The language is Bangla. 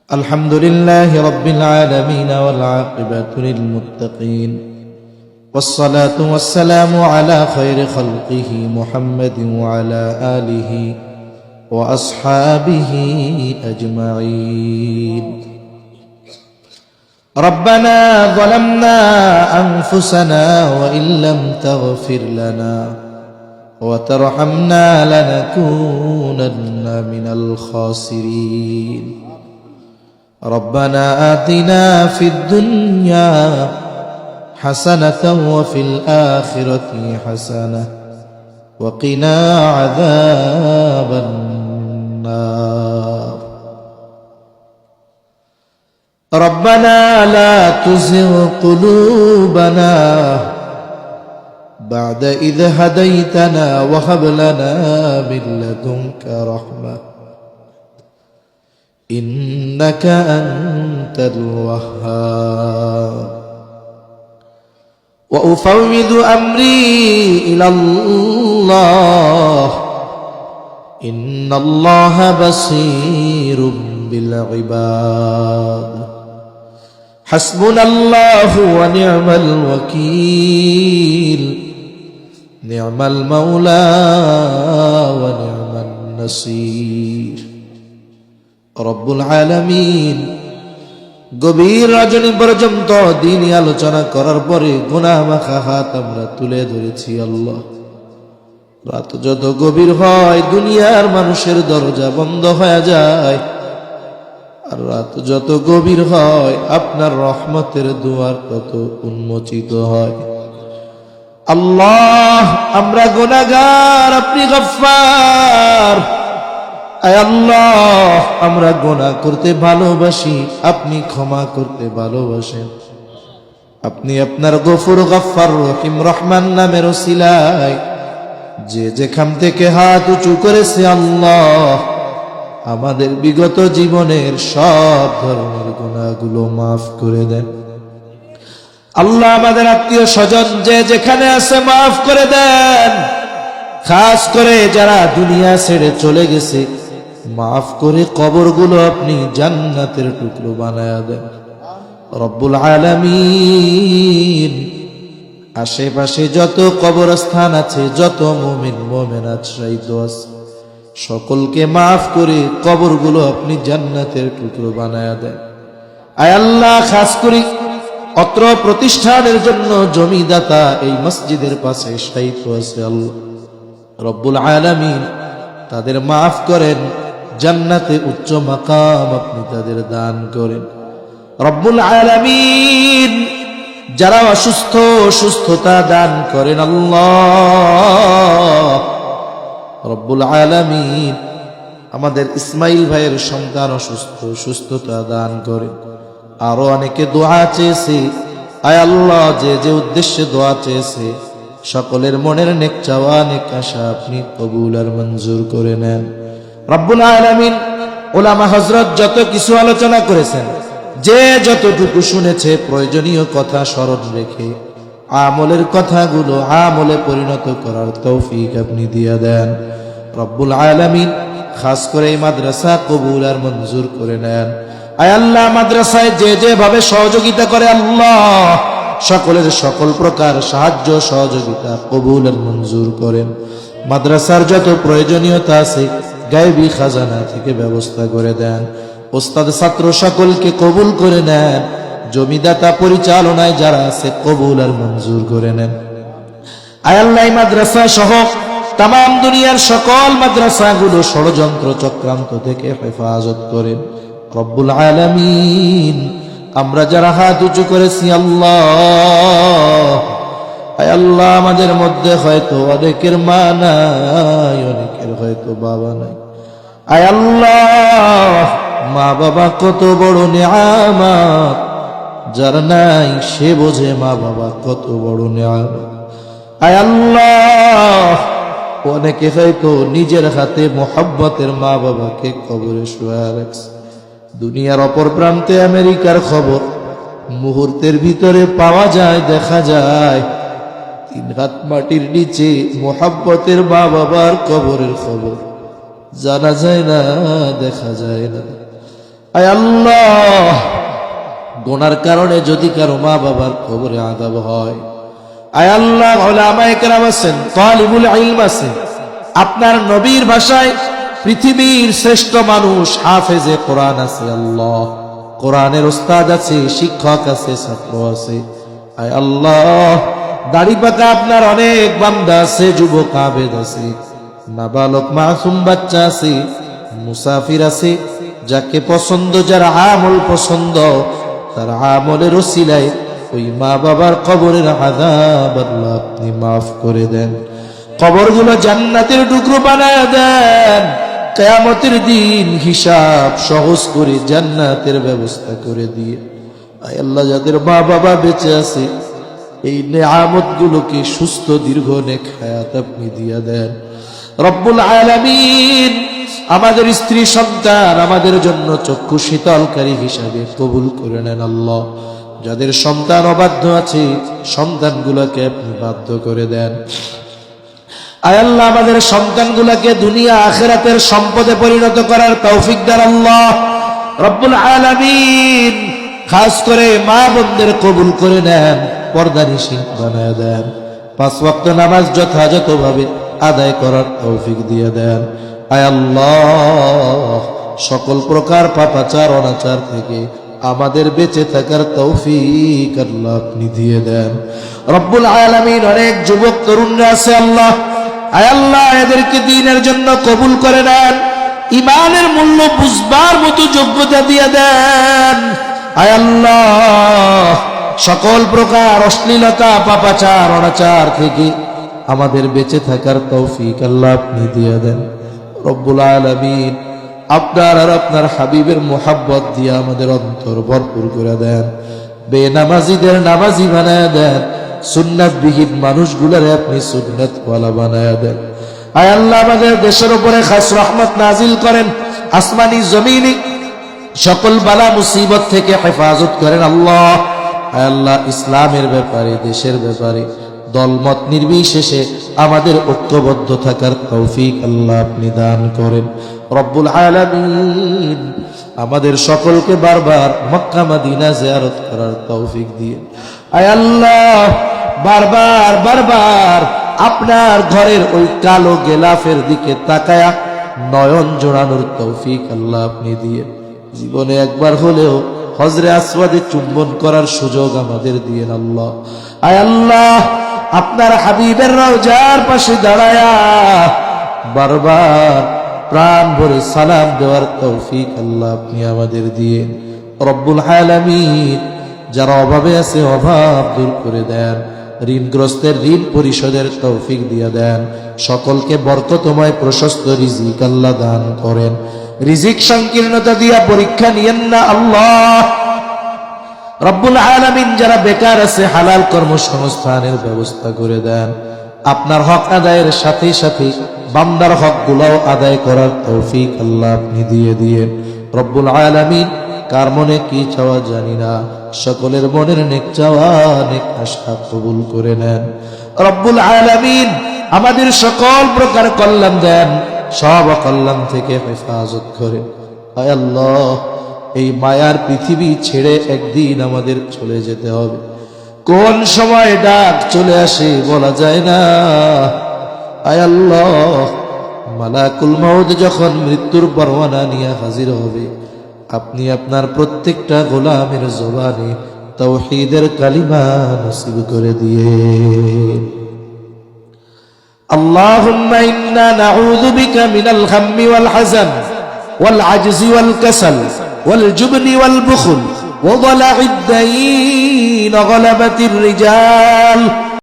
الحمد لله رب العالمين والعاقبة للمتقين والصلاة والسلام على خير خلقه محمد وعلى آله وأصحابه أجمعين. ربنا ظلمنا أنفسنا وإن لم تغفر لنا وترحمنا لنكونن من الخاسرين. ربنا آتنا في الدنيا حسنة وفي الآخرة حسنة وقنا عذاب النار. ربنا لا تزغ قلوبنا بعد إذ هديتنا وهب لنا من لدنك رحمة إنك أنت الوهاب. وأفوض أمري إلى الله إن الله بصير بالعباد. حسبنا الله ونعم الوكيل نعم المولى ونعم النصير. রব্বুল আলামিন গভীর রজনী পর্যন্ত দিনই আলোচনা করার পরে গুনাহ মাখা হাত আমরা তুলে ধরেছি। আল্লাহ, রাত যত গভীর হয় দুনিয়ার মানুষের দরজা বন্ধ হয়ে যায়, আর রাত যত গভীর হয় আপনার রহমতের দুয়ার তত উন্মোচিত হয়। আল্লাহ, আমরা গুনাহগার, আপনি গফফার। আয় আল্লাহ, আমরা গুনাহ করতে ভালোবাসি, আপনি ক্ষমা করতে ভালোবাসেন। আপনি আপনার গফুর গফফার রহিম রহমান নামের ওসিলায় যে যেখান থেকে হাত উঁচু করেছে আল্লাহ আমাদের বিগত জীবনের সব ধরনের গুনাহগুলো মাফ করে দেন। আল্লাহ, আমাদের আত্মীয় স্বজন যে যেখানে আছে মাফ করে দেন। খাস করে যারা দুনিয়া ছেড়ে চলে গেছে মাফ করে কবরগুলো আপনি জান্নাতের টুকরো বানায়া দেন রব্বুল আলামিন। আশেপাশে যত কবরস্থান আছে, যত মুমিন মুমিনাত শহীদ আছে, সকলকে মাফ করে কবরগুলো আপনি জান্নাতের টুকরো বানায়া দেন। আয় আল্লাহ, খাস করে অত্র প্রতিষ্ঠানের জন্য জমিদাতা এই মসজিদের পাশে শহীদ আছে আল্লাহ রব্বুল আলামিন, তাদের মাফ করেন, জান্নাতে উচ্চ মাকাম আপনি তাদের দান করেন রব্বুল আলামিন। যারা অসুস্থ সুস্থতা দান করেন আল্লাহ রব্বুল আলামিন। আমাদের ইসমাইল ভাইয়ের সন্তান অসুস্থ, সুস্থতা দান করেন। আরো অনেকে দোয়া চেয়েছে, আয় আল্লাহ, যে যে উদ্দেশ্যে দোয়া চেয়েছে সকলের মনের নেক চাওয়া নেক আশা আপনি কবুল আর মঞ্জুর করে নেন রব্বুল আলামিন। ওলামা হযরত যত কিছু আলোচনা করেছেন, যে যতটুকু শুনেছে প্রয়োজনীয় কথা স্মরণ রেখে আমলের কথাগুলো আমলে পরিণত করার তৌফিক আপনি দিয়ে দেন রব্বুল আলামিন। খাস করে এই মাদ্রাসা কবুল আর মঞ্জুর করে নেন। আয় আল্লাহ, মাদ্রাসায় যে যেভাবে সহযোগিতা করে আল্লাহ সকলের সকল প্রকার সাহায্য সহযোগিতা কবুল আর মঞ্জুর করেন। মাদ্রাসার যত প্রয়োজনীয়তা আছে গায়বী খাজানা থেকে ব্যবস্থা করে দেন। ওস্তাদ ছাত্র সকলকে কবুল করে নেন। জমিদাতা পরিচালনায় যারা আছে কবুল আর মঞ্জুর করে নেন। আয় আল্লাহ, মাদ্রাসা সহ তাম দুনিয়ার সকল মাদ্রাসাগুলো ষড়যন্ত্র চক্রান্ত থেকে হেফাজত করেন রব্বুল আলামিন। আমরা যারা হাত উঁচু করেছি আল্লাহ, আয় আল্লাহ, আমাদের মধ্যে হয়তো অনেকের মা নাই, অনেকের হয়তো বাবা নাই। আয় আল্লাহ, মা বাবা কত বড় নিয়ামত, যার নাই সে বোঝে মা বাবা কত বড় নিয়ামত। আয় আল্লাহ, অনেকে হয়তো নিজের হাতে মোহাব্বতের মা বাবাকে কবরে শুয়ে রাখছে। দুনিয়ার অপর প্রান্তে আমেরিকার খবর মুহূর্তের ভিতরে পাওয়া যায়, দেখা যায়। 3 হাত মাটির নিচে মোহাব্বতের মা বাবার কবরের খবর জানা যায় না, দেখা যায় না। আয় আল্লাহ, গুনার কারণে যদি কারো মা বাবার কবরে আযাব হয়, আয় আল্লাহ, উলামায়ে কেরাম আছেন, তালিবুল ইলম আছেন, আপনার নবীর ভাষায় পৃথিবীর শ্রেষ্ঠ মানুষ হাফেজে কোরআন আছে, আল্লাহ কোরআনের উস্তাদ আছে, শিক্ষক আছে, ছাত্র আছে। আয় আল্লাহ, দাড়ি পাকা আপনার অনেক বান্দা আছে, যুবক আবেদ আছে, নাবালক মাসুম বাচ্চা আছে, মুসাফির আছে, যাকে পছন্দ, যার আমল পছন্দ, তার আমলের ওসিলায় ওই মা বাবার কবরের আযাব আল্লাহ আপনি মাফ করে দেন, কবরগুলো জান্নাতের টুকরো বানায় দেন, কিয়ামতের দিন হিসাব সহজ করে জান্নাতের ব্যবস্থা করে দিয়ে। আয় আল্লাহ, যাদের মা বাবা বেঁচে আছে এই নেয়ামত গুলোকে সুস্থ দীর্ঘ নেক হায়াত আপনি দিয়ে দেন রব্বুল আলামিন। আমাদের স্ত্রী সন্তান আমাদের জন্য চক্ষু শীতলকারী হিসাবে কবুল করে নেন আল্লাহ। যাদের সন্তান অবাধ্য আছে সন্তানগুলোকে আপনি বাধ্য করে দেন। আয় আল্লাহ, আমাদের সন্তানগুলোকে দুনিয়া আখিরাতের সম্পদে পরিণত করার তৌফিক দেন আল্লাহ রব্বুল আলামিন। খাস করে মা বোনদের কবুল করে নেন, পর্দানিশীন বানায় দেন, 5 ওয়াক্ত নামাজ যথাযথভাবে আদায় করার তৌফিক দিয়ে দেন। আয় আল্লাহ, সকল প্রকার পাপাচার অনাচার থেকে আমাদের বেঁচে থাকার তৌফিক আল্লাহ আপনি দিয়ে দেন রব্বুল আলামিন। অনেক যুবক তরুণরা আছে আল্লাহ, আয় আল্লাহ, এদেরকে দ্বীনের জন্য কবুল করে নেন, ঈমানের মূল্য বুঝবার মতো যোগ্যতা দিয়ে দেন। আয় আল্লাহ, সকল প্রকার অশ্লীলতা পাপাচার অনাচার থেকে আমাদের বেঁচে থাকার তৌফিক আল্লাহ আপনি দিয়ে দেন রব্বুল আলামিন। আপনার আর আপনার হাবিবের মোহাব্বত দিয়ে আমাদের অন্তর ভরপুর করে দেন, বেনামাজিদের নামাজি বানায় দেন, সুন্নাতবিহীন মানুষগুলোর আপনি সুন্নাতওয়ালা বানায় দেন। আয় আল্লাহ, আমাদের দেশের উপরে খাস রহমত নাজিল করেন, আসমানি জমিনি সকল বালা মুসিবত থেকে হেফাজত করেন আল্লাহ। আয় আল্লাহ, ইসলামের ব্যাপারে, দেশের ব্যাপারে দলমত নির্বিশেষে আমাদের ঐক্যবদ্ধ থাকার তৌফিক আল্লাহ আপনি দান করেন রব্বুল আলামিন। আমাদের সকলকে বারবার মক্কা মদিনা জিয়ারত করার তৌফিক দিয়ে আয় আল্লাহ, বারবার বারবার আপনার ঘরের ওই কালো গেলাফের দিকে তাকায়া নয়ন জোড়ানোর তৌফিক আল্লাহ আপনি দিয়ে জীবনে একবার হলেও হজরে আসওয়াদে চুম্বন করার সুযোগ আমাদের দিয়েন আল্লাহ। আয় আল্লাহ, আপনার হাবিবের রওজার পাশে দাঁড়ায়া বারবার প্রাণ ভরে সালাম দেওয়ার তৌফিক আল্লাহ আপনি আমাদের দিয়ে রব্বুল আলামিন। যারা অভাবে আছে অভাব দূর করে দেন, ঋণগ্রস্তের ঋণ পরিশোধের তৌফিক দিয়ে দেন, সকলকে বরকতময় প্রশস্ত রিজিক আল্লাহ দান করেন, রিজিক সংকীর্ণতা দিয়া পরীক্ষা নিয়েন না আল্লাহ রব্বুল আলামিন। যারা বেকার আছে হালাল কর্মসংস্থানের ব্যবস্থা করে দেন, আপনার হক আদায়ের সাথে সাথে বান্দার হক গুলাও আদায় করার তৌফিক আল্লাহ আপনি দিয়ে দিয়েন রব্বুল আলামিন। কার মনে কি চাওয়া জানি না, সকলের মনের নেক চাওয়া নেক আশা কবুল করে নেন রব্বুল আলামিন। আমাদের সকল প্রকার কল্যাণ দেন, সব কল্যাণ থেকে হেফাজত করেন। আয় আল্লাহ, এই মায়ার পৃথিবী ছেড়ে একদিন আমাদের চলে যেতে হবে, কোন সময় ডাক চলে আসে বলা যায় না। আয় আল্লাহ, মালাকুল মউত যখন মৃত্যুর পরওয়ানা নিয়ে হাজির হবে, আপনি আপনার প্রত্যেকটা গোলামের জবানে তাওহীদের কালিমা নসিব করে দিয়ে اللهم إنا نعوذ بك من الهم والحزن والعجز والكسل والجبن والبخل وضلع الدين وغلبة الرجال